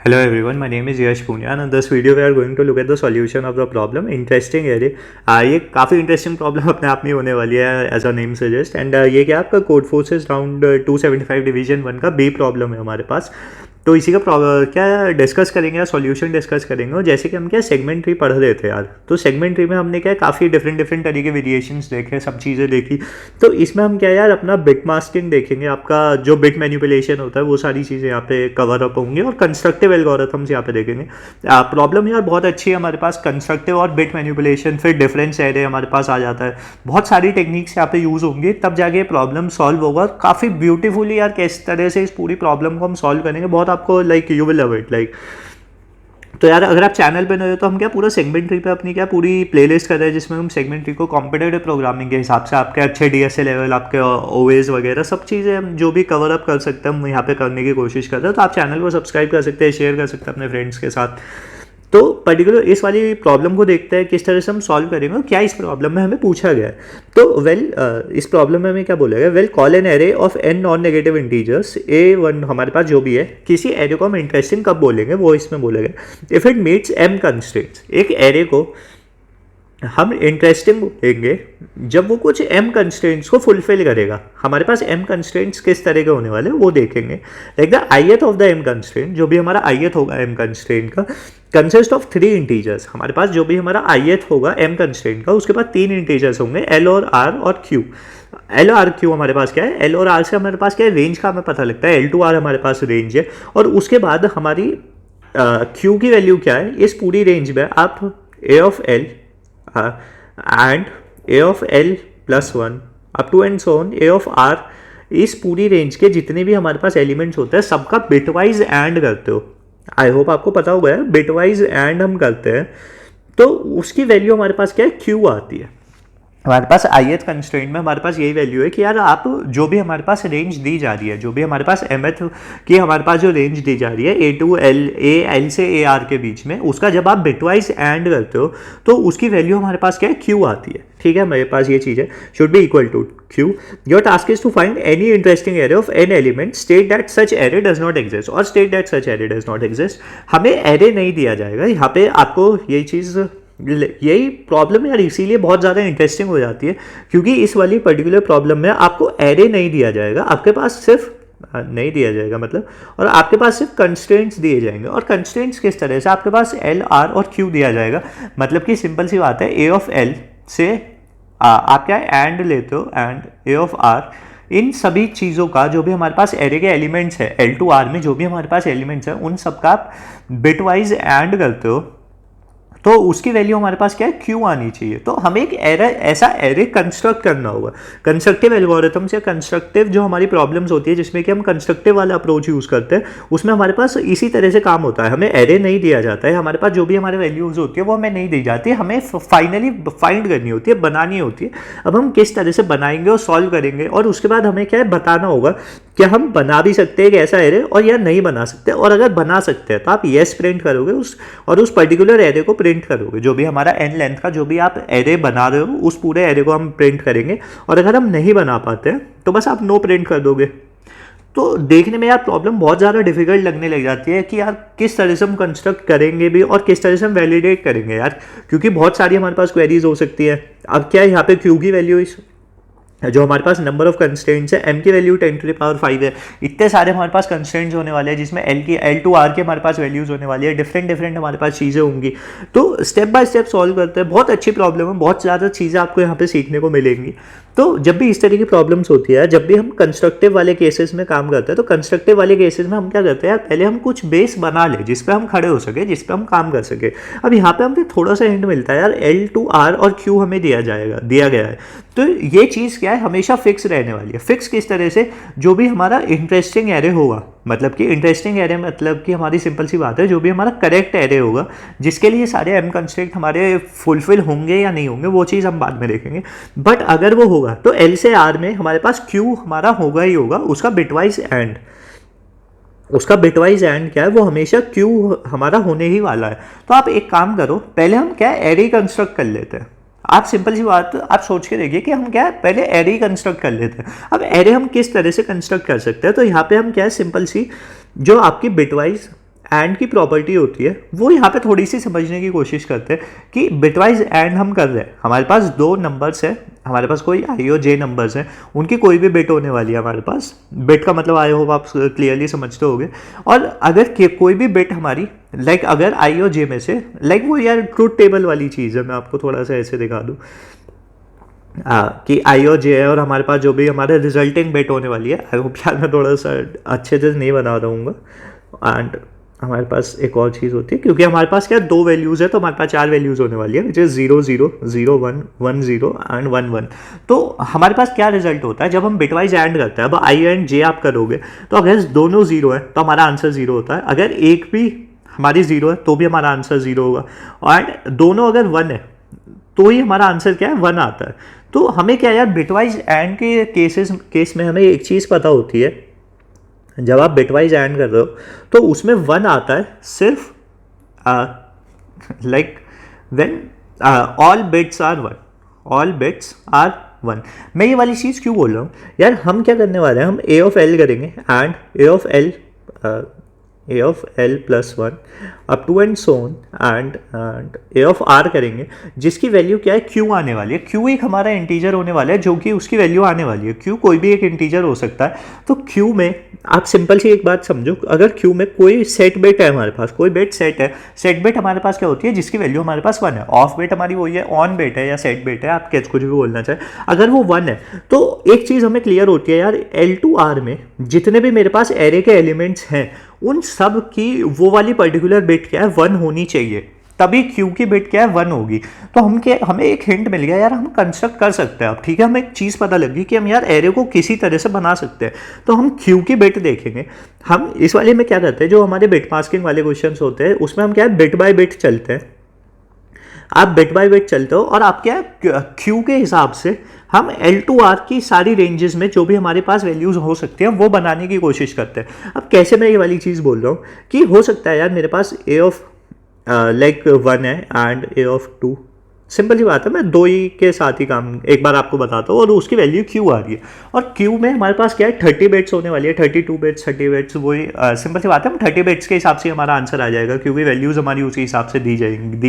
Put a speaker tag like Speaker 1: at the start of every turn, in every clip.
Speaker 1: Hello everyone, my name is Yash Punya and in this video we are going to look at the solution of the problem interesting array। ये काफ़ी interesting problem अपने आप में होने वाली है as a name suggest and ये क्या आपका कोड फोर्सेस राउंड 275 डिवीजन 1 का बी प्रॉब्लम है हमारे पास। तो इसी का क्या डिस्कस करेंगे या सॉल्यूशन डिस्कस करेंगे। और जैसे कि हम क्या सेगमेंट ट्री पढ़ रहे थे यार, तो सेगमेंट ट्री में हमने क्या काफ़ी डिफरेंट तरीके वेरिएशंस देखे, सब चीज़ें देखी। तो इसमें हम क्या यार अपना बिट मास्किंग देखेंगे, आपका जो बिट मैनिपुलेशन होता है वो सारी चीज़ें यहाँ पे कवर अप होंगी और कंस्ट्रक्टिव एल्गोरिथम्स यहाँ पे देखेंगे। प्रॉब्लम यार बहुत अच्छी है हमारे पास, कंस्ट्रक्टिव और बिट मैनिपुलेशन, फिर डिफरेंस एरे हमारे पास आ जाता है। बहुत सारी टेक्निक्स यहाँ पे यूज़ होंगी, तब जाके प्रॉब्लम सॉल्व होगा। काफ़ी ब्यूटीफुली यार किस तरह से इस पूरी प्रॉब्लम को हम सॉल्व करेंगे, बहुत आपको like you will love it like. तो यार अगर आप चैनल पे नए हो तो हम क्या पूरा सेगमेंट ट्री पे अपनी क्या पूरी प्लेलिस्ट कर रहे हैं, जिसमें हम सेगमेंट ट्री को कॉम्पिटेटिव प्रोग्रामिंग के हिसाब से आपके अच्छे डीएसए लेवल, आपके ओएस वगैरह सब चीज़ें हम जो भी कवर अप कर सकते हैं हम यहाँ पे करने की कोशिश कर रहे हैं। तो आप चैनल को सब्सक्राइब कर सकते हैं, शेयर कर सकते हैं अपने फ्रेंड्स के साथ। तो पर्टिकुलर इस वाली प्रॉब्लम को देखते हैं किस तरह से हम सॉल्व करेंगे और क्या इस प्रॉब्लम में हमें पूछा गया है। तो इस प्रॉब्लम में हमें क्या बोला गया, call an array of n non negative integers A1 हमारे पास जो भी है, किसी एरे को हम इंटरेस्टिंग कब बोलेंगे वो इसमें बोलेगा if it meets m constraints. एक एरे को हम इंटरेस्टिंग बोलेंगे जब वो कुछ m कंस्ट्रेंट्स को फुलफिल करेगा। हमारे पास m कंस्ट्रेंट्स किस तरह के होने वाले हैं वो देखेंगे। Like the ith of the m constraint, जो भी हमारा ith होगा m कंस्ट्रेंट का, कंसिस्ट ऑफ 3 इंटीजर्स। हमारे पास जो भी हमारा ith होगा m कंस्ट्रेंट का, उसके बाद 3 इंटीजर्स होंगे l और r और q। l और q हमारे पास क्या है, l और r से हमारे पास क्या है, रेंज का हमें पता लगता है, l to r हमारे पास रेंज है। और उसके बाद हमारी q की वैल्यू क्या है, इस पूरी रेंज में आप a of l and a of l plus 1 up to and so on a of r, इस पूरी रेंज के जितने भी हमारे पास एलिमेंट्स होते हैं सबका बिटवाइज एंड करते हो। आई होप आपको पता होगा यार, बिटवाइज एंड हम करते हैं तो उसकी वैल्यू हमारे पास क्या है, q आती है। हमारे पास ith कंस्ट्रेंट में हमारे पास यही वैल्यू है कि यार आप जो भी हमारे पास रेंज दी जा रही है, जो भी हमारे पास mth की हमारे पास जो रेंज दी जा रही है a to l, a l से ar के बीच में, उसका जब आप बिटवाइज एंड करते हो तो उसकी वैल्यू हमारे पास क्या है, q आती है। ठीक है, मेरे पास ये चीज़ है, should be equal to q। Your task is to find any interesting array of n element, state that such array does not exist और state that such array does not exist. हमें एरे नहीं दिया जाएगा यहाँ पे, आपको यही चीज़, यही प्रॉब्लम यार इसीलिए बहुत ज़्यादा इंटरेस्टिंग हो जाती है, क्योंकि इस वाली पर्टिकुलर प्रॉब्लम में आपको एरे नहीं दिया जाएगा, आपके पास सिर्फ नहीं दिया जाएगा मतलब, और आपके पास सिर्फ कंस्ट्रेंट्स दिए जाएंगे। और कंस्ट्रेंट्स किस तरह से, आपके पास l, r और q दिया जाएगा। मतलब कि सिंपल सी बात है, a ऑफ l से आप क्या एंड लेते हो, एंड a ऑफ r, इन सभी चीज़ों का जो भी हमारे पास एरे के एलिमेंट्स है, l to r में जो भी हमारे पास एलिमेंट्स हैं उन सब का आप बिटवाइज एंड करते हो, तो उसकी वैल्यू हमारे पास क्या है, q आनी चाहिए। तो हमें एक एरे, ऐसा एरे कंस्ट्रक्ट करना होगा। कंस्ट्रक्टिव एल्गोरिथम्स या कंस्ट्रक्टिव जो हमारी प्रॉब्लम्स होती है जिसमें कि हम कंस्ट्रक्टिव वाला अप्रोच यूज़ करते हैं, उसमें हमारे पास इसी तरह से काम होता है। हमें एरे नहीं दिया जाता है, हमारे पास जो भी हमारे वैल्यूज़ होती है वो हमें नहीं दी जाती, हमें फाइनली फाइंड करनी होती है, बनानी होती है। अब हम किस तरह से बनाएंगे और सॉल्व करेंगे, और उसके बाद हमें क्या है बताना होगा कि हम बना भी सकते हैं एक ऐसा एरे और या नहीं बना सकते। और अगर बना सकते हैं तो आप येस प्रिंट करोगे उस पर्टिकुलर एरे को प्रिंट करोगे, जो भी हमारा n लेंथ का जो भी आप एरे बना रहे हो उस पूरे एरे को हम प्रिंट करेंगे। और अगर हम नहीं बना पाते हैं तो बस आप नो प्रिंट कर दोगे। तो देखने में यार प्रॉब्लम बहुत ज़्यादा डिफिकल्ट लगने लग जाती है कि यार किस तरह से हम कंस्ट्रक्ट करेंगे भी और किस तरह से हम वैलिडेट करेंगे यार, क्योंकि बहुत सारी हमारे पास क्वेरीज हो सकती है। अब क्या है, यहाँ पे q की वैल्यू जो हमारे पास नंबर ऑफ कंस्ट्रेंट्स है, m की वैल्यू 10 to the power 5 है, इतने सारे हमारे पास कंस्ट्रेंट्स होने वाले हैं जिसमें l to r के हमारे पास वैल्यूज़ होने वाली है, डिफरेंट हमारे पास चीज़ें होंगी। तो स्टेप बाय स्टेप सॉल्व करते हैं, बहुत अच्छी प्रॉब्लम है, बहुत ज़्यादा चीज़ें आपको यहाँ पे सीखने को मिलेंगी। तो जब भी इस तरह की प्रॉब्लम्स होती है, जब भी हम कंस्ट्रक्टिव वाले केसेस में काम करते हैं, तो कंस्ट्रक्टिव वाले केसेस में हम क्या करते हैं यार, पहले हम कुछ बेस बना ले जिस पे हम खड़े हो सके, जिस पे हम काम कर सके। अब यहाँ पे हमें थोड़ा सा हिंट मिलता है यार, l to r और q हमें दिया गया है, तो ये चीज़ क्या है, हमेशा फिक्स रहने वाली है। फिक्स किस तरह से, जो भी हमारा इंटरेस्टिंग एरे होगा, मतलब कि इंटरेस्टिंग एरे मतलब कि हमारी सिंपल सी बात है, जो भी हमारा करेक्ट एरे होगा जिसके लिए सारे m कंस्ट्रेंट हमारे फुलफिल होंगे या नहीं होंगे वो चीज़ हम बाद में देखेंगे। बट अगर वो होगा तो l से r में हमारे पास q हमारा होगा ही होगा, उसका बिटवाइज एंड क्या है, वो हमेशा q हमारा होने ही वाला है। तो आप एक काम करो, पहले हम क्या एरे कंस्ट्रक्ट कर लेते हैं। आप सिंपल सी बात आप सोच के देखिए कि हम क्या है पहले एरे कंस्ट्रक्ट कर लेते हैं। अब एरे हम किस तरह से कंस्ट्रक्ट कर सकते हैं, तो यहाँ पे हम क्या है सिंपल सी जो आपकी बिटवाइज एंड की प्रॉपर्टी होती है वो यहाँ पे थोड़ी सी समझने की कोशिश करते हैं कि बिटवाइज एंड हम कर रहे हैं, हमारे पास दो नंबर्स है, हमारे पास कोई आई और जे नंबर्स हैं, उनकी कोई भी बिट होने वाली है हमारे पास। बिट का मतलब आई होप आप क्लियरली समझते होगे। और अगर कोई भी बिट हमारी लाइक अगर आई और जे में से लाइक वो यार ट्रूथ टेबल वाली चीज़ है, मैं आपको थोड़ा सा ऐसे दिखा दूँ कि आई और जे है और हमारे पास जो भी हमारे रिजल्टिंग बिट होने वाली है, आई होप यार मैं थोड़ा सा अच्छे से नहीं बना रहूँगा। एंड हमारे पास एक और चीज़ होती है, क्योंकि हमारे पास क्या दो वैल्यूज़ है तो हमारे पास चार वैल्यूज़ होने वाली है, विच इज़ 0 0 0 1 1 0 एंड 1 1। तो हमारे पास क्या रिजल्ट होता है जब हम बिटवाइज एंड करते हैं। अब आई एंड जे आप करोगे तो अगर दोनों जीरो है तो हमारा आंसर जीरो होता है, अगर एक भी हमारी जीरो है तो भी हमारा आंसर जीरो होगा, और दोनों अगर वन है तो ही हमारा आंसर क्या है, वन आता है। तो हमें क्या यार बिटवाइज एंड के केस में हमें एक चीज़ पता होती है, जब आप बिटवाइज एंड कर रहे हो तो उसमें वन आता है सिर्फ like when all bits are one, all bits are one. मैं ये वाली चीज़ क्यों बोल रहा हूँ यार, हम क्या करने वाले हैं, हम ए ऑफ एल करेंगे and A of L plus one up to and so on and A of R करेंगे, जिसकी वैल्यू क्या है, क्यू आने वाली है। क्यू एक हमारा इंटीजर होने वाला है जो कि उसकी वैल्यू आने वाली है। क्यू कोई भी एक इंटीजर हो सकता है। तो क्यू में आप सिंपल सी एक बात समझो, अगर क्यू में कोई सेट बिट है हमारे पास, कोई बिट सेट है, सेट बिट हमारे पास क्या होती है, जिसकी वैल्यू हमारे पास वन है। ऑफ बिट हमारी वही है, ऑन बिट है या सेट बिट है, आप कुछ भी बोलना चाहे, अगर वो वन है तो एक चीज़ हमें क्लियर होती है यार, L2R में जितने भी मेरे पास एरे के एलिमेंट्स हैं उन सब की वो वाली पर्टिकुलर बिट क्या है, वन होनी चाहिए, तभी क्यू की बिट क्या है, वन होगी। तो हमें एक हिंट मिल गया यार, हम कंस्ट्रक्ट कर सकते हैं अब, ठीक है। हमें एक चीज़ पता लगी कि हम यार एरे को किसी तरह से बना सकते हैं। तो हम क्यू की बिट देखेंगे। हम इस वाले में क्या करते हैं, जो हमारे बिट मास्किंग वाले क्वेश्चन होते हैं उसमें हम क्या है, बिट बाय बिट चलते हैं। आप बिट बाय बिट चलते हो और आप क्या क्यू के हिसाब से हम L2R की सारी रेंजेस में जो भी हमारे पास वैल्यूज़ हो सकती हैं वो बनाने की कोशिश करते हैं। अब कैसे मैं ये वाली चीज़ बोल रहा हूँ कि हो सकता है यार मेरे पास ए ऑफ लाइक वन है and A of two, simple सी बात है, मैं दो ही के साथ ही काम एक बार आपको बताता हूँ, और उसकी वैल्यू क्यू आ रही है। और क्यू में हमारे पास क्या है, 30 बिट्स होने वाली है, 32 बिट्स 30 बिट्स, वही सिंपल सी बात है, हम 30 बिट्स के हिसाब से हमारा आंसर आ जाएगा, क्योंकि वैल्यूज़ हमारी उसी हिसाब से दी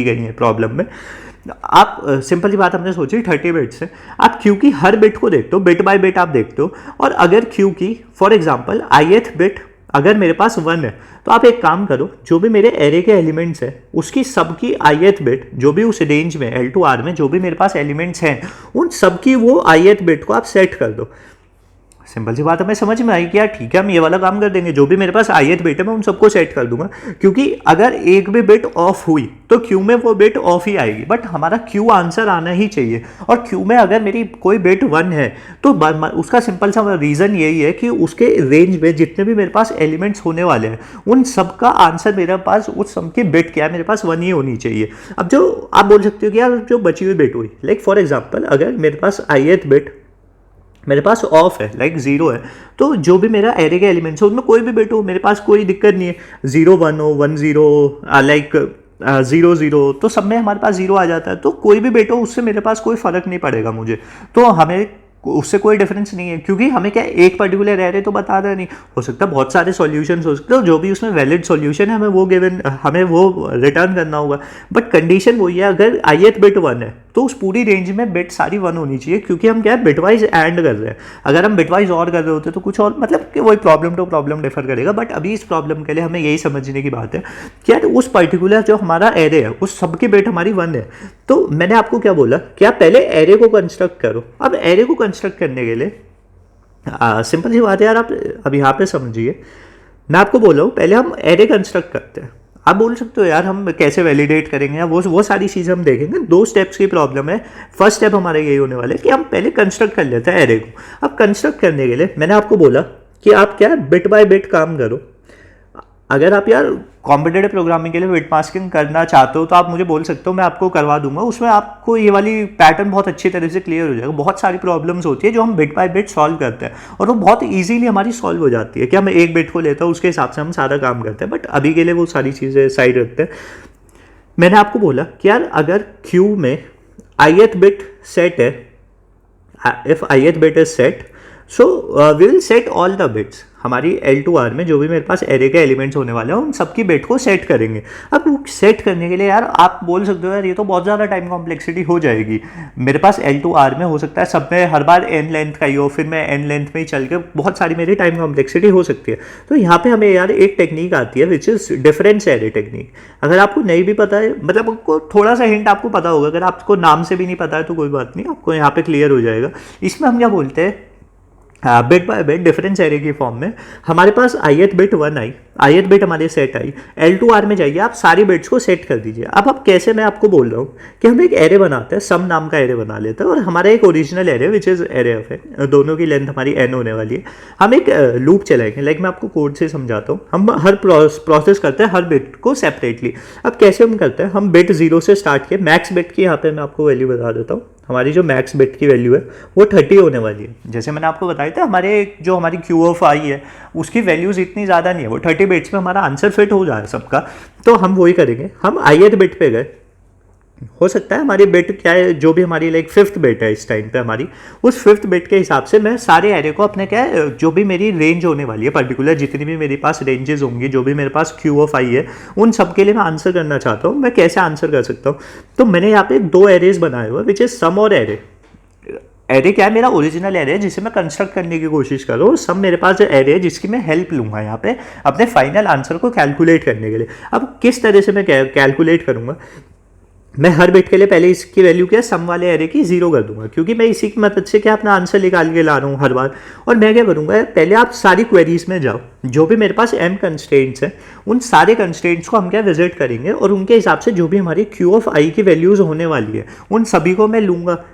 Speaker 1: गई हैं प्रॉब्लम में। आप सिंपल सी बात हमने सोची 30 बिट्स है, आप क्यू की हर बिट को देखते हो, बिट बाय बिट आप देखते हो, और अगर क्यू की फॉर एग्जांपल ith बिट अगर मेरे पास वन है तो आप एक काम करो, जो भी मेरे एरे के एलिमेंट्स है उसकी सबकी ith बिट जो भी उस रेंज में L2R में जो भी मेरे पास एलिमेंट्स हैं उन सबकी वो ith बिट को आप सेट कर दो। सिंपल सी बात हमें समझ में आई कि यार ठीक है, हम ये वाला काम कर देंगे, जो भी मेरे पास ith बिट है मैं उन सबको सेट कर दूंगा, क्योंकि अगर एक भी बिट ऑफ हुई तो क्यू में वो बिट ऑफ ही आएगी, बट हमारा क्यू आंसर आना ही चाहिए। और क्यू में अगर मेरी कोई बिट वन है तो उसका सिंपल सा रीज़न यही है कि उसके रेंज में जितने भी मेरे पास एलिमेंट्स होने वाले हैं उन सबका आंसर मेरे पास, उस सब की बिट क्या है, मेरे पास वन ही होनी चाहिए। अब जो आप बोल सकते हो कि यार जो बची हुई बिट हुई, लाइक फॉर एग्जाम्पल अगर मेरे पास ith बिट मेरे पास ऑफ है, लाइक जीरो है, तो जो भी मेरा एरे के एलिमेंट्स है उनमें कोई भी बिट हो मेरे पास कोई दिक्कत नहीं है, 0 1 हो 1 0 लाइक 0 0, तो सब में हमारे पास जीरो आ जाता है। तो कोई भी बिट हो उससे मेरे पास कोई फर्क नहीं पड़ेगा मुझे, तो हमें उससे कोई डिफरेंस नहीं है, क्योंकि हमें क्या एक पर्टिकुलर एरे तो बता रहा नहीं, हो सकता है बहुत सारे सॉल्यूशंस हो सकते हैं, जो भी उसमें वैलिड सॉल्यूशन है हमें वो रिटर्न करना होगा। बट कंडीशन वही है, अगर ith बिट वन है तो उस पूरी रेंज में बिट सारी वन होनी चाहिए, क्योंकि हम क्या है बिटवाइज एंड कर रहे हैं। अगर हम बिटवाइज और कर रहे होते तो कुछ और, मतलब कि वही प्रॉब्लम टू प्रॉब्लम डिफर करेगा। बट अभी इस प्रॉब्लम के लिए हमें यही समझने की बात है कि यार उस पर्टिकुलर जो हमारा एरे है उस सबकी बिट हमारी वन है। तो मैंने आपको क्या बोला कि आप पहले एरे को कंस्ट्रक्ट करो। अब एरे को कंस्ट्रक्ट करने के लिए सिंपल सी बात है यार, आप अब यहाँ पे समझिए, मैं आपको बोल रहा हूँ पहले हम एरे कंस्ट्रक्ट करते हैं। आप बोल सकते हो यार हम कैसे वैलिडेट करेंगे, या वो सारी चीज़ें हम देखेंगे। दो स्टेप्स की प्रॉब्लम है। फर्स्ट स्टेप हमारे यही होने वाले कि हम पहले कंस्ट्रक्ट कर लेते हैं एरे को। अब कंस्ट्रक्ट करने के लिए मैंने आपको बोला कि आप क्या बिट बाय बिट काम करो। अगर आप यार कॉम्पिटेटिव प्रोग्रामिंग के लिए बिट मास्किंग करना चाहते हो तो आप मुझे बोल सकते हो, मैं आपको करवा दूंगा। उसमें आपको ये वाली पैटर्न बहुत अच्छी तरह से क्लियर हो जाएगा। बहुत सारी प्रॉब्लम्स होती है जो हम बिट बाय बिट सॉल्व करते हैं और वो बहुत इजीली हमारी सॉल्व हो जाती है कि हम एक बिट को लेते हैं उसके हिसाब से हम सारा काम करते हैं। बट अभी के लिए वो सारी चीज़ें साइड रखते हैं। मैंने आपको बोला कि यार अगर क्यू में ith बिट सेट है, if ith bit is set so we will set all the bits, हमारी L2R में जो भी मेरे पास एरे के एलिमेंट्स होने वाले हैं उन सबकी बिट को सेट करेंगे। अब वो सेट करने के लिए यार आप बोल सकते हो यार ये तो बहुत ज़्यादा टाइम कॉम्प्लेक्सिटी हो जाएगी। मेरे पास L2R में हो सकता है सब में हर बार n लेंथ का ही हो, फिर मैं n लेंथ में ही चल के बहुत सारी मेरी टाइम कॉम्प्लेक्सिटी हो सकती है। तो यहाँ पे हमें यार एक टेक्निक आती है which is difference array technique. अगर आपको नहीं भी पता है, मतलब आपको थोड़ा सा हिंट आपको पता होगा, अगर आपको नाम से भी नहीं पता है तो कोई बात नहीं, आपको यहाँ पे क्लियर हो जाएगा। इसमें हम क्या बोलते हैं, bit by bit difference array की फॉर्म में हमारे पास ith बिट 1 आई, ith बिट हमारे सेट आई, L2R में जाइए आप सारी बिट्स को सेट कर दीजिए। अब कैसे, मैं आपको बोल रहा हूँ कि हम एक एरे बनाते हैं, सम नाम का एरे बना लेते हैं, और हमारा एक original array which is array of n, दोनों की लेंथ हमारी n होने वाली है। हम एक लूप चलाएंगे, लाइक मैं आपको कोड से समझाता हूँ। हम हर प्रोसेस करते हैं हर बिट को सेपरेटली। अब कैसे हम करते हैं, हम बिट 0 से स्टार्ट किए, मैक्स बिट की यहाँ पे मैं आपको वैल्यू बता देता हूँ। हमारी जो मैक्स बिट की वैल्यू है वो 30 होने वाली है। जैसे मैंने आपको बताया था हमारे जो हमारी Q ऑफ I है उसकी वैल्यूज़ इतनी ज़्यादा नहीं है, वो 30 बिट्स में हमारा आंसर फिट हो जाए सबका। तो हम वही करेंगे, हम ith बिट पे गए, हो सकता है हमारी बिट क्या है, जो भी हमारी लाइक 5th बिट है इस टाइम पे हमारी, उस 5th बिट के हिसाब से मैं सारे एरे को अपने क्या है, जो भी मेरी रेंज होने वाली है पर्टिकुलर, जितनी भी मेरे पास रेंजेस होंगी, जो भी मेरे पास Q ऑफ I है, उन सब के लिए मैं आंसर करना चाहता हूँ। मैं कैसे आंसर कर सकता हूँ, तो मैंने यहाँ पे 2 एरेज बनाए हुए विच इज सम और एरे। एरे क्या है, मेरा ओरिजिनल एरे है जिसे मैं कंस्ट्रक्ट करने की कोशिश कर रहा हूँ। सब मेरे पास एरे है जिसकी मैं हेल्प लूंगा यहाँ पे अपने फाइनल आंसर को कैलकुलेट करने के लिए। अब किस तरह से मैं कैलकुलेट करूँगा, मैं हर बिट के लिए पहले इसकी वैल्यू क्या सम वाले एरे की 0 कर दूंगा, क्योंकि मैं इसी की मदद से क्या अपना आंसर निकाल के ला रहा हूँ हर बार। और मैं क्या करूँगा, पहले आप सारी क्वेरीज में जाओ, जो भी मेरे पास m कंस्ट्रेंट्स हैं उन सारे कंस्ट्रेंट्स को हम क्या विजिट करेंगे, और उनके हिसाब से जो भी हमारी Q ऑफ I की वैल्यूज़ होने वाली है उन सभी को मैं लूँगा।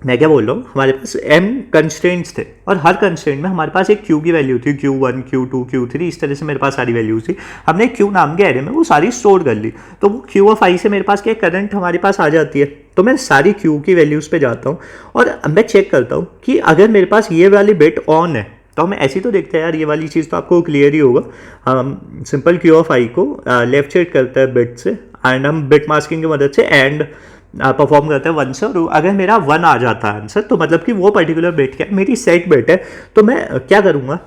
Speaker 1: मैं क्या बोल रहा हूँ, हमारे पास m कंस्ट्रेंट्स थे और हर कंस्ट्रेंट में हमारे पास एक Q की वैल्यू थी, Q1 Q2 Q3, इस तरह से मेरे पास सारी वैल्यूज थी। हमने Q नाम के एरे में वो सारी स्टोर कर ली, तो वो Q ऑफ I से मेरे पास क्या करंट हमारे पास आ जाती है। तो मैं सारी Q की वैल्यूज़ पे जाता हूँ और मैं चेक करता हूँ कि अगर मेरे पास ये वाली बिट ऑन है, तो हम ऐसी तो देखते हैं यार, ये वाली चीज़ तो आपको क्लियर ही होगा। हम सिंपल Q ऑफ I को लेफ्ट साइड करते हैं बिट से, एंड हम बिट मास्किंग की मदद से एंड परफॉर्म करते हैं 1 से, और अगर मेरा 1 आ जाता है आंसर तो मतलब कि वो पर्टिकुलर बिट क्या मेरी सेट बिट है। तो मैं क्या करूँगा,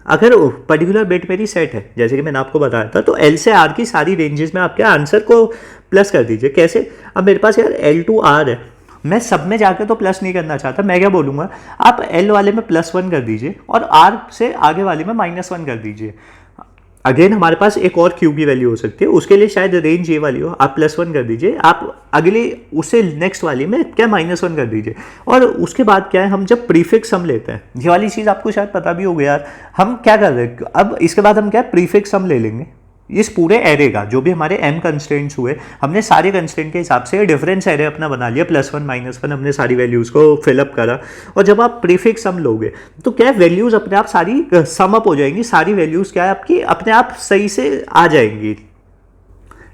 Speaker 1: अगर पर्टिकुलर बिट मेरी सेट है जैसे कि मैंने आपको बताया था, तो L से R की सारी रेंजेस में आपके आंसर को प्लस कर दीजिए। कैसे, अब मेरे पास यार L2R है, मैं सब में जाके तो प्लस नहीं करना चाहता। मैं क्या बोलूँगा, आप L वाले में +1 कर दीजिए और R से आगे वाले में -1 कर दीजिए। अगेन हमारे पास एक और Q की वैल्यू हो सकती है, उसके लिए शायद रेंज ये वाली हो, आप +1 कर दीजिए, आप अगले उससे नेक्स्ट वाली में क्या -1 कर दीजिए। और उसके बाद क्या है, हम जब प्रीफिक्स सम लेते हैं, ये वाली चीज़ आपको शायद पता भी होगी यार, हम क्या कर रहे हैं अब इसके बाद हम क्या प्रीफिक्स सम ले लेंगे इस पूरे एरे का, जो भी हमारे m कंस्ट्रेंट्स हुए, हमने सारे कंस्ट्रेंट के हिसाब से डिफरेंस एरे अपना बना लिया, +1 -1 हमने सारी वैल्यूज़ को फिलअप करा। और जब आप प्रीफिक्स सम लोगे तो क्या वैल्यूज़ अपने आप सारी सम अप हो जाएंगी, सारी वैल्यूज़ क्या है आपकी अपने आप सही से आ जाएंगी।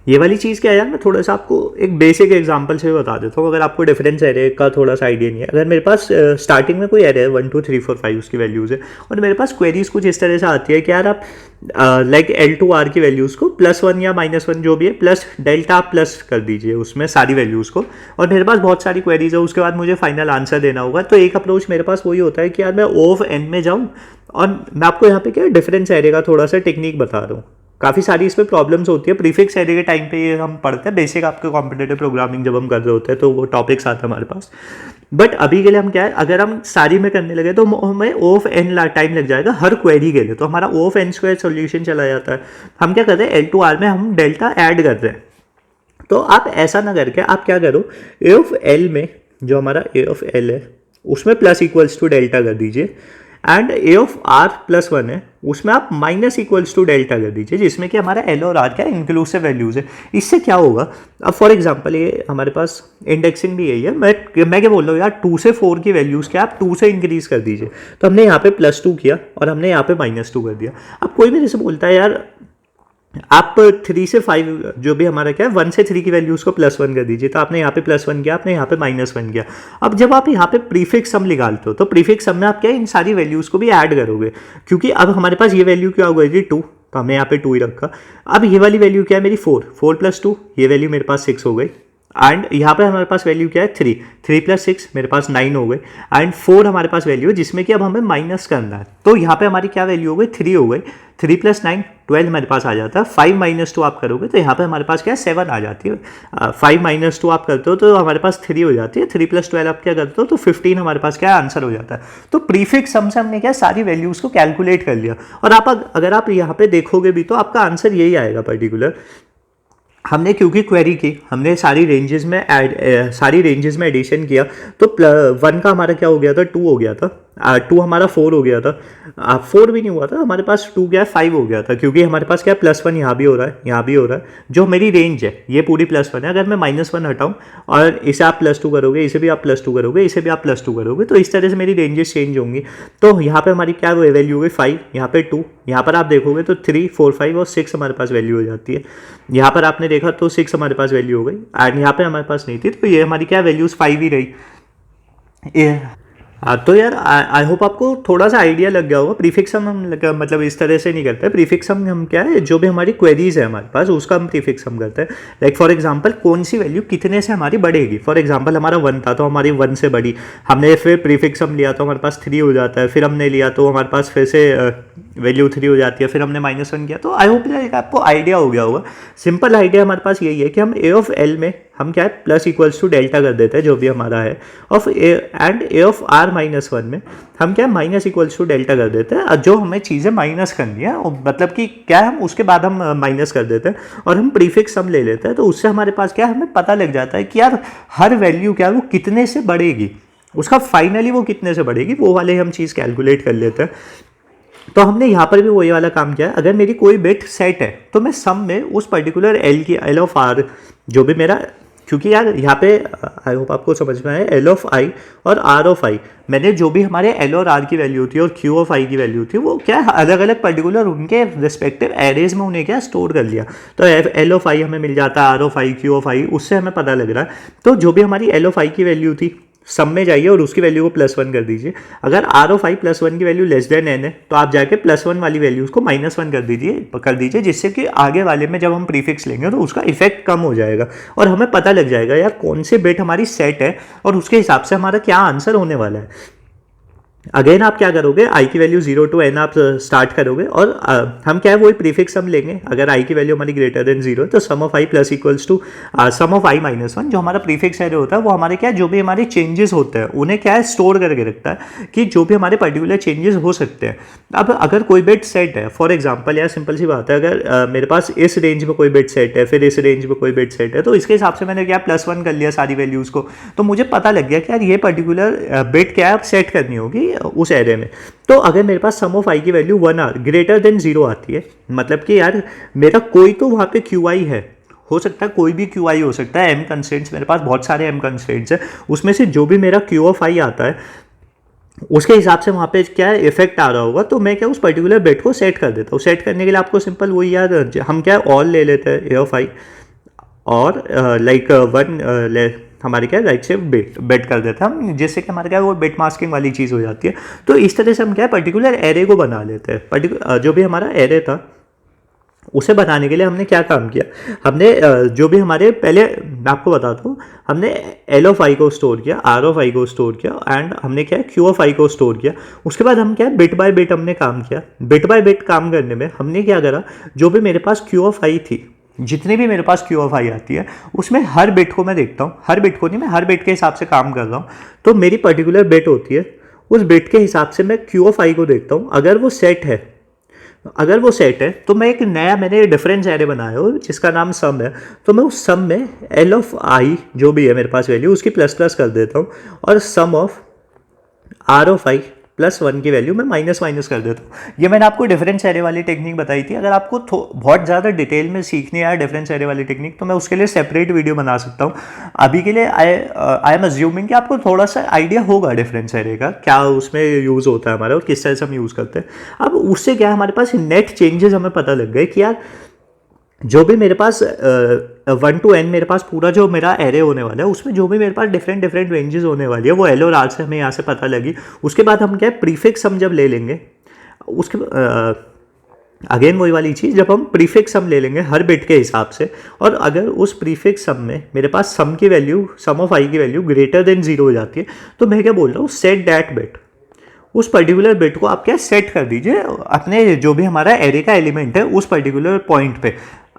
Speaker 1: ये वाली चीज़ क्या है यार, मैं थोड़ा सा आपको एक बेसिक एग्जांपल से बता देता हूँ, अगर आपको डिफरेंस एरे का थोड़ा सा आइडिया नहीं है। अगर मेरे पास स्टार्टिंग में कोई एरे है 1 2 3 4 5 उसकी वैल्यूज़ है, और मेरे पास क्वेरीज कुछ इस तरह से आती है कि यार आप लाइक L2R की वैल्यूज़ को +1 या -1 जो भी है प्लस डेल्टा आप प्लस कर दीजिए उसमें सारी वैल्यूज़ को, और मेरे पास बहुत सारी क्वेरीज है, उसके बाद मुझे फाइनल आंसर देना होगा। तो एक अप्रोच मेरे पास वही होता है कि यार मैं O ऑफ n में जाऊँ, और मैं आपको यहाँ पे क्या डिफरेंस एरे का थोड़ा सा टेक्निक बता रहा हूँ। काफ़ी सारी इसमें प्रॉब्लम्स होती है, प्रीफिक्स एरे के टाइम पे ये हम पढ़ते हैं, बेसिक आपके कॉम्पिटेटिव प्रोग्रामिंग जब हम कर रहे होते हैं तो वो टॉपिक्स आते हैं हमारे पास। बट अभी के लिए हम क्या है, अगर हम सारी में करने लगे तो हमें O ऑफ n टाइम लग जाएगा हर क्वेरी के लिए, तो हमारा O ऑफ n² सोल्यूशन चला जाता है। हम क्या कर रहे हैं, L2R में हम डेल्टा ऐड कर रहे हैं। तो आप ऐसा ना करके आप क्या करो, A ऑफ L में जो हमारा A ऑफ L है उसमें += डेल्टा कर दीजिए, एंड A ऑफ R +1 है उसमें आप -= डेल्टा कर दीजिए, जिसमें कि हमारा L और R क्या इंक्लूसिव वैल्यूज़ है। इससे क्या होगा, अब फॉर एग्जांपल ये हमारे पास इंडेक्सिंग भी यही है, मैं क्या बोल रहा हूँ यार, 2 से 4 की वैल्यूज़ क्या आप 2 से इंक्रीज कर दीजिए। तो हमने यहाँ पे +2 किया और हमने यहाँ पे -2 कर दिया। अब कोई मेरे से बोलता है यार आप 3 से 5 जो भी हमारा क्या है 1 से 3 की वैल्यूज़ को +1 कर दीजिए। तो आपने यहाँ पे +1 किया, आपने यहाँ पे -1 किया। अब जब आप यहाँ पे प्रीफिक्स सम निकालते हो तो प्रीफिक्स सम में आप क्या इन सारी वैल्यूज़ को भी ऐड करोगे, क्योंकि अब हमारे पास ये वैल्यू क्या हो गई थी 2, तो हमने यहाँ पे 2 ही रखा। अब ये वाली वैल्यू क्या है मेरी 4 + 2, ये वैल्यू मेरे पास 6 हो गई। एंड यहाँ पे हमारे पास वैल्यू क्या है 3, 3 + 6 मेरे पास 9 हो गए, एंड 4 हमारे पास वैल्यू है जिसमें कि अब हमें माइनस करना है। तो यहाँ पे हमारी क्या वैल्यू हो गई 3 हो गई, 3 + 9 12 मेरे पास आ जाता है। 5 - 2 आप करोगे तो यहाँ पे हमारे पास क्या है 7 आ जाती है। 5 - 2 आप करते हो तो हमारे पास 3 हो जाती है। 3 + 12 आप क्या करते हो तो 15 हमारे पास क्या आंसर हो जाता है। तो प्रीफिक्स सम से हमने क्या सारी वैल्यूज़ को कैलकुलेट कर लिया, और आप अगर आप यहाँ पे देखोगे भी तो आपका आंसर यही आएगा पर्टिकुलर। हमने क्योंकि क्वेरी की, हमने सारी रेंजेस में एडिशन किया, तो 1 का हमारा क्या हो गया था 2 हो गया था, 2 हमारा 4 हो गया था, 4 भी नहीं हुआ था हमारे पास, 2 क्या है 5 हो गया था, क्योंकि हमारे पास क्या +1 यहाँ भी हो रहा है, यहाँ भी हो रहा है। जो मेरी रेंज है ये पूरी +1 है। अगर मैं -1 हटाऊँ और इसे आप +2 करोगे, इसे भी आप +2 करोगे, इसे भी आप +2 करोगे, तो इस तरह से मेरी रेंजेस चेंज होंगी। तो यहाँ पे हमारी क्या वैल्यू हो गई 5, यहाँ पे 2, यहाँ पर आप देखोगे तो 3, 4, 5 और 6 हमारे पास वैल्यू हो जाती है। यहाँ पर आपने देखा तो 6 हमारे पास वैल्यू हो गई, एंड यहाँ पे हमारे पास नहीं थी, तो ये हमारी क्या वैल्यूज 5 ही रही। हाँ, तो यार आई होप आपको थोड़ा सा आइडिया लग गया होगा। प्रीफिक्स हम मतलब इस तरह से नहीं करते। प्रीफिक्स हम क्या है, जो भी हमारी क्वेरीज है हमारे पास उसका हम प्रीफिक्स हम करते हैं। लाइक फॉर एग्जांपल कौन सी वैल्यू कितने से हमारी बढ़ेगी। फॉर एग्जांपल हमारा 1 था तो हमारी 1 से बढ़ी, हमने फिर प्रीफिक्स हम लिया तो हमारे पास 3 हो जाता है, फिर हमने लिया तो हमारे पास फिर से वैल्यू 3 हो जाती है, फिर हमने -1 किया। तो आई होप यार आपको आइडिया हो गया होगा। सिंपल आइडिया हमारे पास यही है कि हम ए ऑफ एल में हम क्या है += डेल्टा कर देते हैं, जो भी हमारा है, of A, and A of R -1 में हम क्या -= डेल्टा कर देते हैं। जो हमें चीज़ें माइनस करनी है, मतलब कि क्या हम उसके बाद हम माइनस कर देते हैं और हम प्रीफिक्स सम ले लेते हैं। तो उससे हमारे पास क्या हमें पता लग जाता है कि यार हर वैल्यू क्या है वो कितने से बढ़ेगी, उसका फाइनली वो कितने से बढ़ेगी, वो वाले हम चीज़ कैलकुलेट कर लेते हैं। तो हमने यहाँ पर भी वही वाला काम किया है। अगर मेरी कोई बिट सेट है तो मैं सम में उस पर्टिकुलर एल ऑफ आर, जो भी मेरा, क्योंकि यार यहाँ पे आई होप आपको समझ में आए, एल ऑफ आई और आर ऑफ आई, मैंने जो भी हमारे एल और आर की वैल्यू थी और क्यू ऑफ आई की वैल्यू थी वो क्या अलग अलग पर्टिकुलर उनके रिस्पेक्टिव एरेज में उन्हें क्या स्टोर कर लिया। तो एल ऑफ आई हमें मिल जाता है, R of I, Q of I, उससे हमें पता लग रहा है। तो जो भी हमारी एल ऑफ आई की वैल्यू थी सम में जाइए और उसकी वैल्यू को +1 कर दीजिए। अगर आर ऑफ आई +1 की वैल्यू n है तो आप जाके +1 वाली वैल्यूज़ को -1 कर दीजिए, जिससे कि आगे वाले में जब हम प्रीफिक्स लेंगे तो उसका इफेक्ट कम हो जाएगा और हमें पता लग जाएगा यार कौन से बिट हमारी सेट है और उसके हिसाब से हमारा क्या आंसर होने वाला है। अगेन आप क्या करोगे, आई की वैल्यू 0 to n आप स्टार्ट करोगे और हम क्या है वही प्रीफिक्स हम लेंगे। अगर आई की वैल्यू हमारी >0 है तो सम ऑफ आई + सम ऑफ आई -1, जो हमारा प्रीफिक्स एरे होता है वो हमारे क्या जो भी हमारे चेंजेस होते हैं उन्हें क्या है स्टोर करके रखता है, कि जो भी हमारे पर्टिकुलर चेंजेस हो सकते हैं। अब अगर कोई बिट सेट है, फॉर एग्जाम्पल यार सिंपल सी बात है, अगर मेरे पास इस रेंज में कोई बिट सेट है, फिर इस रेंज में कोई बिट सेट है, तो इसके हिसाब से मैंने क्या +1 कर लिया सारी वैल्यूज़ को, तो मुझे पता लग गया कि यार ये पर्टिकुलर बिट क्या है सेट करनी होगी उस एरे में। तो अगर मेरे पास सम ऑफ आई की वैल्यू 1 > 0 आती है, मतलब कि यार मेरा कोई तो वहाँ पे क्यू आई है, हो सकता है कोई भी क्यू आई हो सकता है, एम कंस्ट्रेंट्स मेरे पास बहुत सारे एम कंस्ट्रेंट्स है, उसमें से जो भी मेरा क्यू ऑफ आई आता है उसके हिसाब से वहाँ पे क्या इफेक्ट आ रहा होगा, तो मैं क्या उस पर्टिकुलर बिट को सेट कर देता हूँ। सेट करने के लिए आपको सिंपल वही यार हम क्या ऑल ले लेते हैं ए ऑफ आई और लाइक 1 हमारे क्या राइट से बेट कर देते हैं हम, जिससे कि हमारे क्या वो बेट मास्किंग वाली चीज़ हो जाती है। तो इस तरह से हम क्या पर्टिकुलर एरे को बना लेते हैं। जो भी हमारा एरे था उसे बनाने के लिए हमने क्या काम किया, हमने जो भी हमारे पहले मैं आपको बताता हूँ, हमने एल ऑफ आई को स्टोर किया, आर ऑफ आई को स्टोर किया, एंड हमने क्या क्यू ऑफ आई को स्टोर किया। उसके बाद हम क्या बिट बाय बिट हमने काम किया। बिट बाय बिट काम करने में हमने क्या करा, जो भी मेरे पास क्यू ऑफ आई थी, जितनी भी मेरे पास क्यू ऑफ आई आती है उसमें हर बिट को मैं देखता हूँ, हर बिट को नहीं, मैं हर बिट के हिसाब से काम कर रहा हूँ। तो मेरी पर्टिकुलर बिट होती है, उस बिट के हिसाब से मैं क्यू ऑफ आई को देखता हूँ। अगर वो सेट है तो मैं एक नया मैंने डिफरेंस एरे बनाया हो जिसका नाम सम है, तो मैं उस सम में एल ऑफ आई जो भी है मेरे पास वैल्यू उसकी ++ कर देता हूँ और सम ऑफ आर ऑफ आई +1 की वैल्यू मैं माइनस कर देता हूँ। ये मैंने आपको डिफरेंस एरे वाली टेक्निक बताई थी। अगर आपको बहुत ज़्यादा डिटेल में सीखनी है डिफरेंस एरे वाली टेक्निक तो मैं उसके लिए सेपरेट वीडियो बना सकता हूँ। अभी के लिए आई एम अज्यूमिंग कि आपको थोड़ा सा आइडिया होगा डिफरेंस एरे का, क्या उसमें यूज़ होता है हमारा और किस तरह से हम यूज़ करते हैं। अब उससे क्या हमारे पास नेट चेंजेस हमें पता लग गए कि यार जो भी मेरे पास 1 to n मेरे पास पूरा जो मेरा एरे होने वाला है उसमें जो भी मेरे पास डिफरेंट रेंजेस होने वाली है वो एल और आर से हमें यहाँ से पता लगी। उसके बाद हम क्या प्रीफिक्स हम जब ले लेंगे उसके अगेन वही वाली चीज़, जब हम प्रीफिक्स सम ले लेंगे हर बिट के हिसाब से, और अगर उस प्रीफिक्स सम में मेरे पास सम की वैल्यू, सम ऑफ आई की वैल्यू ग्रेटर देन 0 हो जाती है, तो मैं क्या बोल रहा हूँ, सेट दैट बिट, उस पर्टिकुलर बिट को आप क्या सेट कर दीजिए अपने जो भी हमारा एरे का एलिमेंट है उस पर्टिकुलर पॉइंट पे।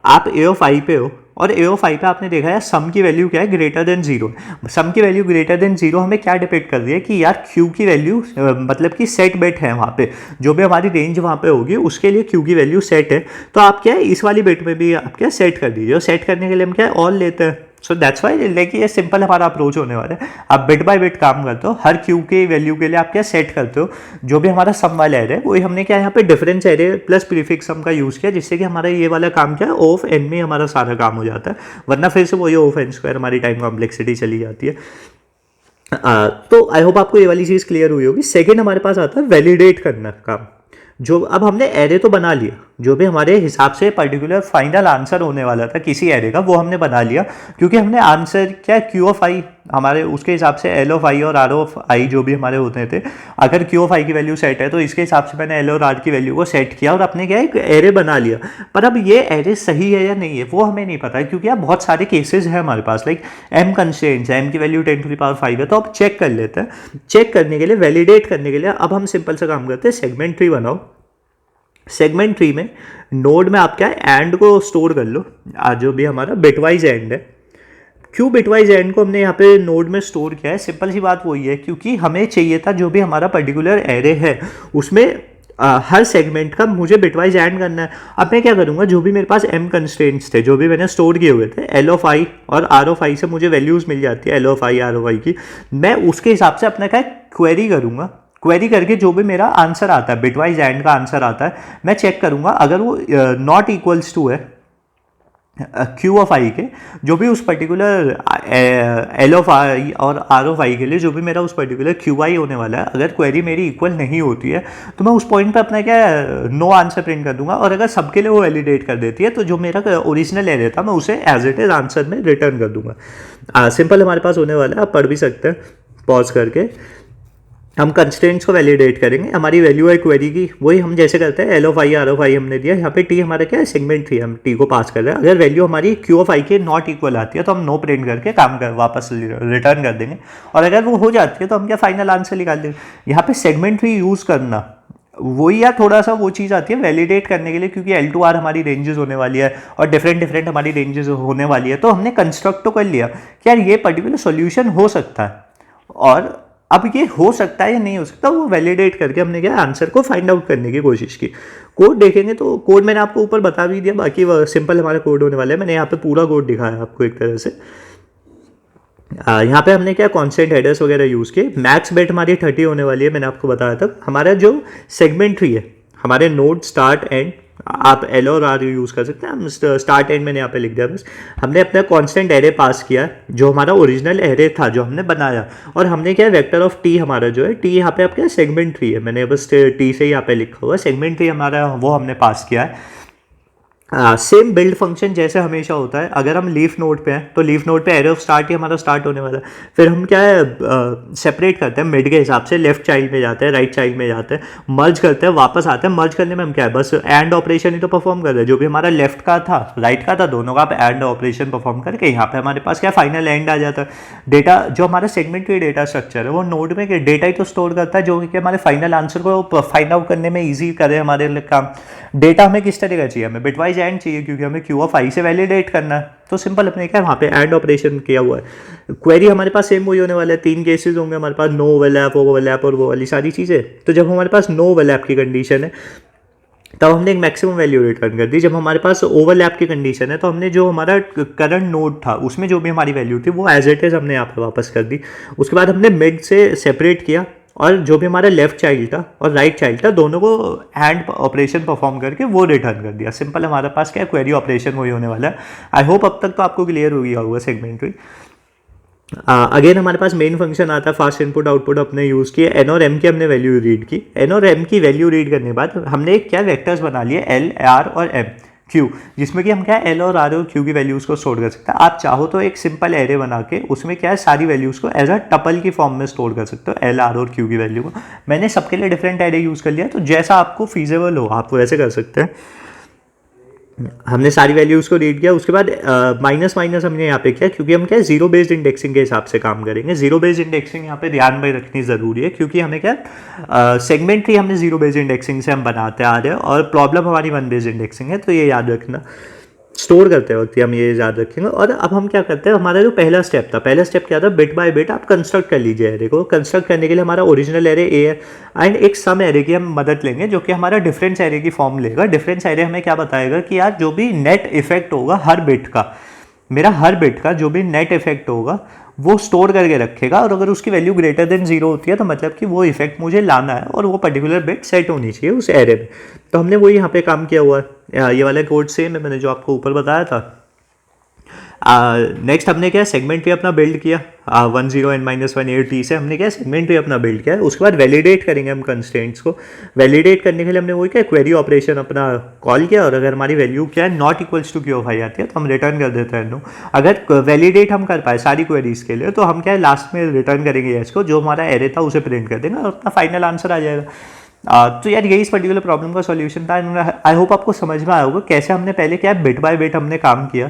Speaker 1: आप ए ऑफ आई पे हो और ए ऑफ आई पे आपने देखा है सम की वैल्यू क्या है, ग्रेटर देन 0। सम की वैल्यू ग्रेटर देन 0 हमें क्या डिपेक्ट कर रही है कि यार क्यू की वैल्यू मतलब कि सेट बिट है, वहाँ पे जो भी हमारी रेंज वहाँ पे होगी उसके लिए क्यू की वैल्यू सेट है। तो आप क्या है इस वाली बिट में भी आप क्या सेट कर दीजिए, और सेट करने के लिए हम क्या ऑल लेते हैं। सो दैट्स वाई लाइक ये सिंपल हमारा अप्रोच होने वाला है। आप बिट बाय बिट काम करते हो, हर क्यू के वैल्यू के लिए आप क्या सेट करते हो जो भी हमारा सम वाला एरे है, वही हमने क्या यहाँ पे डिफरेंस एरे प्लस प्रीफिक्स सम का यूज़ किया, जिससे कि हमारा ये वाला काम क्या है ओ ऑफ एन में हमारा सारा काम हो जाता है, वरना फिर से वही ओ ऑफ एन स्क्वायर हमारी टाइम कॉम्प्लेक्सिटी चली जाती है। तो आई होप आपको ये वाली चीज़ क्लियर हुई होगी। सेकेंड हमारे पास आता है वैलिडेट करना काम। जो अब हमने एरे तो बना लिया, जो भी हमारे हिसाब से पर्टिकुलर फाइनल आंसर होने वाला था किसी एरे का वो हमने बना लिया, क्योंकि हमने आंसर क्या क्यू ऑफ आई हमारे उसके हिसाब से एल ऑफ आई और आर ऑफ आई जो भी हमारे होते थे, अगर क्यू ऑफ आई की वैल्यू सेट है तो इसके हिसाब से मैंने एल और आर की वैल्यू को सेट किया और अपने क्या एक एरे बना लिया। पर अब ये एरे सही है या नहीं है वो हमें नहीं पता है, क्योंकि अब बहुत सारे केसेस हैं हमारे पास, लाइक एम कंस्ट्रेंट्स है, एम की वैल्यू 10⁵ है, तो अब चेक कर लेते हैं। चेक करने के लिए, वैलिडेट करने के लिए अब हम सिंपल सा काम करते हैं, सेगमेंट ट्री बनाओ। सेगमेंट ट्री में नोड में आप क्या है एंड को स्टोर कर लो, जो भी हमारा बिटवाइज एंड है। क्यों बिटवाइज एंड को हमने यहाँ पे नोड में स्टोर किया है, सिंपल सी बात वही है क्योंकि हमें चाहिए था जो भी हमारा पर्टिकुलर एरे है उसमें हर सेगमेंट का मुझे बिटवाइज एंड करना है। अब मैं क्या करूँगा, जो भी मेरे पास एम कंस्ट्रेंट्स थे जो भी मैंने स्टोर किए हुए थे, एल ऑफ आई और आर ऑफ आई से मुझे वैल्यूज़ मिल जाती है, L of I R of I की, मैं उसके हिसाब से अपना क्या क्वेरी करूँगा। क्वेरी करके जो भी मेरा आंसर आता है, बिटवाइज एंड का आंसर आता है, मैं चेक करूंगा अगर वो नॉट इक्वल्स टू है क्यू ऑफ आई के, जो भी उस पर्टिकुलर एल ऑफ आई और आर ऑफ आई के लिए जो भी मेरा उस पर्टिकुलर क्यू आई होने वाला है, अगर क्वेरी मेरी इक्वल नहीं होती है तो मैं उस पॉइंट पे अपना क्या नो आंसर प्रिंट कर दूंगा, और अगर सबके लिए वो वैलिडेट कर देती है तो जो मेरा ओरिजिनल एरे था मैं उसे एज इट इज आंसर में रिटर्न कर दूंगा। सिंपल हमारे पास होने वाला है, आप पढ़ भी सकते हैं पॉज करके। हम कंस्ट्रेंट्स को वैलिडेट करेंगे, हमारी वैल्यू है क्वेरी की, वही हम जैसे करते हैं L of I R of I हमने दिया, यहाँ पे टी हमारा क्या है सेगमेंट थी, हम टी को पास कर रहे हैं। अगर वैल्यू हमारी क्यू ऑफ आई के नॉट इक्वल आती है तो हम नो प्रिंट करके काम कर वापस रिटर्न कर देंगे, और अगर वो हो जाती है तो हम क्या फाइनल आंसर निकाल देंगे। यहाँ पे सेगमेंट भी यूज़ करना वही या थोड़ा सा वो चीज़ आती है वैलिडेट करने के लिए, क्योंकि L2R हमारी रेंजेस होने वाली है और डिफरेंट हमारी रेंजेस होने वाली है, तो हमने कंस्ट्रक्ट तो कर लिया कि यार ये पर्टिकुलर सॉल्यूशन हो सकता है, और अब ये हो सकता है या नहीं हो सकता वो वैलिडेट करके हमने क्या आंसर को फाइंड आउट करने की कोशिश की। कोड देखेंगे तो कोड मैंने आपको ऊपर बता भी दिया, बाकी सिंपल हमारा कोड होने वाला है, मैंने यहाँ पे पूरा कोड दिखाया आपको एक तरह से। यहाँ पे हमने क्या कॉन्स्टेंट हेडर्स वगैरह यूज़ किए, मैक्स बेट हमारी 30 होने वाली है, मैंने आपको बताया था। हमारा जो सेगमेंट ट्री है, हमारे नोड स्टार्ट एंड, आप एल और आर यूज़ कर सकते हैं, हम स्टार्ट एंड मैंने यहाँ पे लिख दिया बस। हमने अपना कांस्टेंट एरे पास किया जो हमारा ओरिजिनल एरे था जो हमने बनाया, और हमने क्या वेक्टर ऑफ टी हमारा जो है टी यहाँ पे आप क्या सेगमेंट ट्री है, मैंने बस टी से यहाँ पे लिखा हुआ सेगमेंट ट्री हमारा, वो हमने पास किया है। सेम बिल्ड फंक्शन जैसे हमेशा होता है, अगर हम लीफ नोड पे हैं तो लीफ नोड पे एरे ऑफ स्टार्ट ही हमारा स्टार्ट होने वाला है। फिर हम क्या है सेपरेट करते हैं मिड के हिसाब से, लेफ्ट चाइल्ड में जाते हैं, राइट चाइल्ड में जाते हैं, मर्ज करते हैं, वापस आते हैं। मर्ज करने में हम क्या है बस एंड ऑपरेशन ही तो परफॉर्म कर रहे हैं, जो भी हमारा लेफ्ट का था राइट का था दोनों का आप एंड ऑपरेशन परफॉर्म करके यहाँ पे हमारे पास क्या फाइनल एंड आ जाता है। डेटा जो हमारा सेगमेंट का डेटा स्ट्रक्चर है वो नोड में डेटा ही तो स्टोर करता है जो कि हमारे फाइनल आंसर को फाइंड आउट करने में ईजी करे हमारे लिए काम। डेटा हमें किस तरह का चाहिए, हमें बिटवाइज एंड चाहिए क्योंकि हमें क्यू ऑफ आई से वैलिडेट करना है, तो सिंपल अपने क्या वहाँ पे एंड ऑपरेशन किया हुआ है। क्वेरी हमारे पास सेम वही होने वाला है, 3 केसेस होंगे हमारे पास, नो ओवरलैप, ओवरलैप और वो वाली सारी चीज़ें। तो जब हमारे पास नो ओवरलैप की कंडीशन है तब हमने एक मैक्सिमम वैल्यू रिटर्न कर दी। जब हमारे पास ओवरलैप की कंडीशन है तो हमने जो हमारा करंट नोड था उसमें जो भी हमारी वैल्यू थी वो एज इट इज हमने यहाँ पे वापस कर दी। उसके बाद हमने मिड से सेपरेट किया और जो भी हमारा लेफ्ट चाइल्ड था और राइट चाइल्ड था दोनों को हैंड ऑपरेशन परफॉर्म करके वो रिटर्न कर दिया। सिंपल हमारे पास क्या क्वेरी ऑपरेशन वही होने वाला है। आई होप अब तक तो आपको क्लियर हो गया होगा सेगमेंटरी। अगेन हमारे पास मेन फंक्शन आता है फास्ट इनपुट आउटपुट अपने यूज़ किए, एन और एम की हमने वैल्यू रीड की। एन और एम की वैल्यू रीड करने के बाद हमने क्या वेक्टर्स बना लिए एल आर और एम, क्यू, जिसमें कि हम क्या है एल और आर और क्यू की वैल्यूज़ को स्टोर कर सकते हैं। आप चाहो तो एक सिंपल एरे बना के उसमें क्या है सारी वैल्यूज़ को एज अ टपल की फॉर्म में स्टोर कर सकते हो, एल आर और क्यू की वैल्यू को। मैंने सबके लिए डिफरेंट एरे यूज़ कर लिया, तो जैसा आपको फीजेबल हो आप वैसे कर सकते हैं। हमने सारी वैल्यूज़ को रीड किया, उसके बाद माइनस माइनस हमने यहाँ पे किया, क्योंकि हम क्या है जीरो बेस्ड इंडेक्सिंग के हिसाब से काम करेंगे। जीरो बेस्ड इंडेक्सिंग यहाँ पे ध्यान में रखनी ज़रूरी है, क्योंकि हमें क्या सेगमेंट ट्री हमने जीरो बेस्ड इंडेक्सिंग से हम बनाते आ रहे हैं और प्रॉब्लम हमारी वन बेस्ड इंडेक्सिंग है, तो ये याद रखना। स्टोर करते वक्त हम ये याद रखेंगे। और अब हम क्या करते हैं, हमारा जो पहला स्टेप था, पहला स्टेप क्या था, बिट बाय बिट आप कंस्ट्रक्ट कर लीजिए एरे को। कंस्ट्रक्ट करने के लिए हमारा ओरिजिनल एरे ए है एंड एक सम एरे की हम मदद लेंगे, जो कि हमारा डिफरेंस एरे की फॉर्म लेगा। डिफरेंस एरे हमें क्या बताएगा कि यार जो भी नेट इफेक्ट होगा हर बिट का, मेरा हर बिट का जो भी नेट इफेक्ट होगा वो स्टोर करके रखेगा, और अगर उसकी वैल्यू ग्रेटर देन जीरो होती है तो मतलब कि वो इफेक्ट मुझे लाना है और वो पर्टिकुलर बिट सेट होनी चाहिए उस एरे में। तो हमने वही यहाँ पे काम किया हुआ है। ये वाला कोड सेम है मैंने जो आपको ऊपर बताया था। नेक्स्ट हमने क्या सेगमेंट भी अपना बिल्ड किया, 10 एन माइनस 1 ए टी से हमने क्या सेगमेंट भी अपना बिल्ड किया। उसके बाद वैलिडेट करेंगे हम कंस्ट्रेंट्स को। वैलिडेट करने के लिए हमने वही क्या क्वेरी ऑपरेशन अपना कॉल किया, और अगर हमारी वैल्यू क्या है not equals to Q of I आती है तो हम रिटर्न कर देते हैं नो। अगर वैलिडेट हम कर पाए सारी क्वेरीज के लिए तो हम क्या है लास्ट में रिटर्न करेंगे यस को, जो हमारा एरे था उसे प्रिंट कर देंगे और अपना फाइनल आंसर आ जाएगा। तो यार यही इस पर्टिकुलर प्रॉब्लम का सॉल्यूशन था। आई होप आपको समझ में आया होगा कैसे हमने पहले क्या बिट बाय बिट हमने काम किया।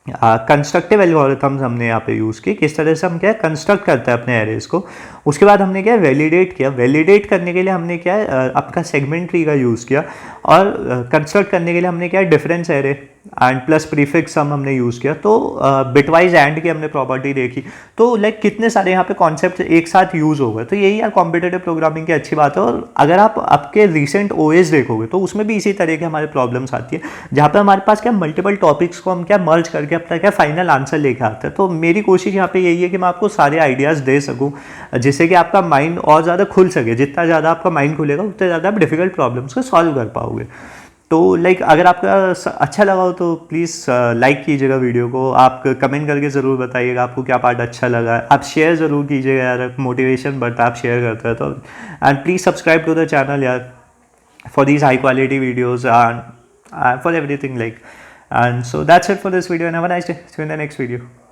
Speaker 1: कंस्ट्रक्टिव एल्गोरिथम्स हमने यहाँ पे यूज़ की, किस तरह से हम क्या कंस्ट्रक्ट करते हैं अपने एरेज को। उसके बाद हमने क्या वैलिडेट किया। वैलिडेट करने के लिए हमने क्या आपका सेगमेंट ट्री का यूज़ किया, और कंस्ट्रक्ट करने के लिए हमने क्या difference array and plus prefix sum हमने यूज़ किया। तो बिटवाइज एंड की हमने प्रॉपर्टी देखी। तो लाइक कितने सारे यहाँ पे कॉन्सेप्ट एक साथ यूज़ हो गए। तो यही यार कॉम्पिटेटिव प्रोग्रामिंग की अच्छी बात है। और अगर आप आपके रिसेंट ओएस देखोगे तो उसमें भी इसी तरह के हमारे प्रॉब्लम्स आती है, जहाँ पे हमारे पास क्या मल्टीपल टॉपिक्स को हम क्या मर्ज करके अपना क्या फाइनल आंसर लेके आते हैं। तो मेरी कोशिश यहाँ पे यही है कि मैं आपको सारे आइडियाज़ दे सकूँ, जिससे कि आपका माइंड और ज़्यादा खुल सके। जितना ज़्यादा आपका माइंड खुलेगा उतने ज़्यादा आप डिफिकल्ट प्रॉब्लम्स को सॉल्व कर पाओगे। तो लाइक अगर आपका अच्छा लगा हो तो प्लीज़ लाइक कीजिएगा वीडियो को। आप कमेंट करके ज़रूर बताइएगा आपको क्या पार्ट अच्छा लगा। आप शेयर ज़रूर कीजिएगा यार, मोटिवेशन बढ़ता है आप शेयर करते हैं तो। And please subscribe to the channel यार for these high quality videos and for everything like, and so that's it for this video and have a nice day. See you in the next video.